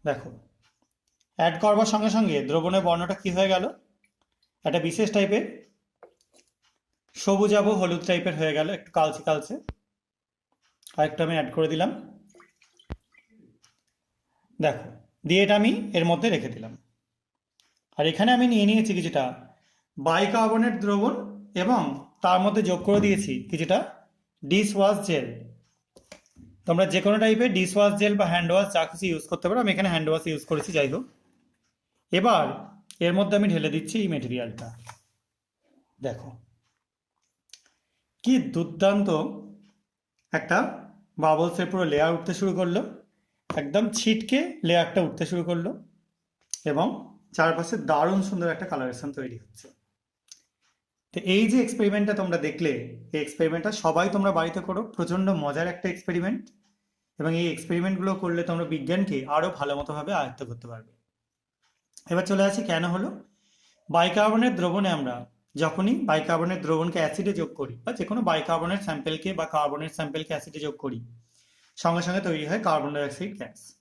দেখো, অ্যাড করবার সঙ্গে সঙ্গে দ্রবণের বর্ণটা কি হয়ে গেল, একটা বিশেষ টাইপের সবুজাভ হলুদ টাইপের হয়ে গেল, একটু কালচে কালচে। আরেকটু আমি অ্যাড করে দিলাম। দেখো, দিয়ে এটা আমি এর মধ্যে রেখে দিলাম। আর এখানে আমি নিয়ে নিয়েছি কিছুটা বাইকার্বনেট দ্রবণ, এবং তার মধ্যে যোগ করে দিয়েছি কিছুটা ডিশ ওয়াশ জেল। তোমরা যে কোনো টাইপের ডিশ ওয়াশ জেল বা হ্যান্ড ওয়াশ যা কিছু ইউজ করতে পারো, আমি এখানে হ্যান্ড ওয়াশ ইউজ করেছি, যাই হোক। এবার এর মধ্যে আমি ঢেলে দিচ্ছি এই মেটেরিয়ালটা। দেখো, কি দুর্দান্ত একটা বাবলসের পুরো লেয়ার উঠতে শুরু করলো, একদম ছিটকে লেয়ারটা উঠতে শুরু করলো, এবং চারপাশে দারুণ সুন্দর একটা কালারেশন তৈরি হচ্ছে। তো এই যে এক্সপেরিমেন্টটা তোমরা দেখলে, এই এক্সপেরিমেন্টটা সবাই তোমরা বাড়িতে করো, প্রচণ্ড মজার একটা এক্সপেরিমেন্ট। এবং এই এক্সপেরিমেন্টগুলো করলে তোমরা বিজ্ঞানকে আরও ভালো মতোভাবে আয়ত্ত করতে পারবে। এবার চলে আসি কেন হলো। বাইকার্বনেট দ্রবণে আমরা যখনই বাইকার্বনেট দ্রবণকে অ্যাসিডে যোগ করি, বা যে কোনো বাইকার্বনেট স্যাম্পেলকে বা কার্বনের স্যাম্পেলকে অ্যাসিডে যোগ করি, সঙ্গে সঙ্গে তৈরি হয় কার্বন ডাইঅক্সাইড গ্যাস।